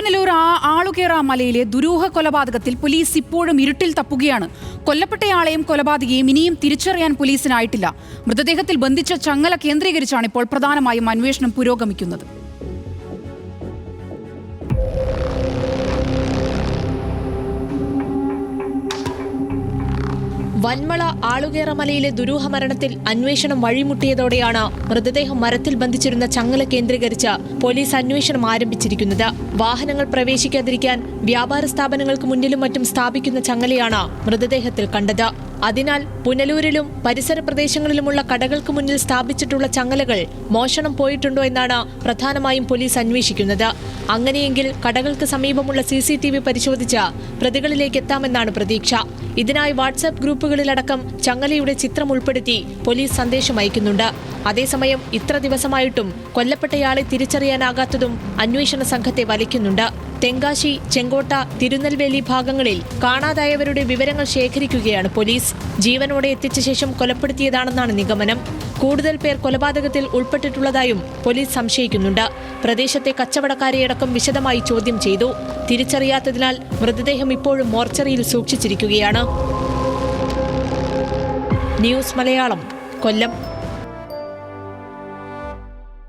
പുനലൂർ ആളുകേറ മലയിലെ ദുരൂഹ കൊലപാതകത്തിൽ പോലീസ് ഇപ്പോഴും ഇരുട്ടിൽ തപ്പുകയാണ്. കൊല്ലപ്പെട്ടയാളെയും കൊലപാതകയെയും ഇനിയും തിരിച്ചറിയാൻ പോലീസിനായിട്ടില്ല. മൃതദേഹത്തിൽ ബന്ധിച്ച ചങ്ങല കേന്ദ്രീകരിച്ചാണ് ഇപ്പോൾ പ്രധാനമായും അന്വേഷണം പുരോഗമിക്കുന്നത്. വന്മള ആളുകേറ മലയിലെ ദുരൂഹ മരണത്തിൽ അന്വേഷണം വഴിമുട്ടിയതോടെയാണ് മൃതദേഹം മരത്തിൽ ബന്ധിച്ചിരുന്ന ചങ്ങല കേന്ദ്രീകരിച്ച് പോലീസ് അന്വേഷണം ആരംഭിച്ചിരിക്കുന്നത്. വാഹനങ്ങൾ പ്രവേശിക്കാതിരിക്കാൻ വ്യാപാര സ്ഥാപനങ്ങൾക്ക് മുന്നിലും മറ്റും സ്ഥാപിക്കുന്ന ചങ്ങലയാണ് മൃതദേഹത്തിൽ കണ്ടത്. അതിനാൽ പുനലൂരിലും പരിസര പ്രദേശങ്ങളിലുമുള്ള കടകൾക്ക് മുന്നിൽ സ്ഥാപിച്ചിട്ടുള്ള ചങ്ങലകൾ മോഷണം പോയിട്ടുണ്ടോ എന്നാണ് പ്രധാനമായും പോലീസ് അന്വേഷിക്കുന്നത്. അങ്ങനെയെങ്കിൽ കടകൾക്ക് സമീപമുള്ള CCTV പരിശോധിച്ച് പ്രതികളിലേക്ക് എത്താമെന്നാണ് പ്രതീക്ഷ. ഇതിനായി വാട്സാപ്പ് ഗ്രൂപ്പുകളിലടക്കം ചങ്ങലയുടെ ചിത്രം ഉൾപ്പെടുത്തി പോലീസ് സന്ദേശം അയക്കുന്നുണ്ട്. അതേസമയം ഇത്ര ദിവസമായിട്ടും കൊല്ലപ്പെട്ടയാളെ തിരിച്ചറിയാനാകാത്തതും അന്വേഷണ സംഘത്തെ വലയ്ക്കുന്നുണ്ട്. തെങ്കാശി, ചെങ്കോട്ട, തിരുനെൽവേലി ഭാഗങ്ങളിൽ കാണാതായവരുടെ വിവരങ്ങൾ ശേഖരിക്കുകയാണ് പോലീസ്. ജീവനോടെ എത്തിച്ച ശേഷം കൊലപ്പെടുത്തിയതാണെന്നാണ് നിഗമനം. കൂടുതൽ പേർ കൊലപാതകത്തിൽ ഉൾപ്പെട്ടിട്ടുള്ളതായും പോലീസ് സംശയിക്കുന്നുണ്ട്. പ്രദേശത്തെ കച്ചവടക്കാരെയടക്കം വിശദമായി ചോദ്യം ചെയ്തു. തിരിച്ചറിയാത്തതിനാൽ മൃതദേഹം ഇപ്പോഴും മോർച്ചറിയിൽ സൂക്ഷിച്ചിരിക്കുകയാണ്. ന്യൂസ് മലയാളം, കൊല്ലം.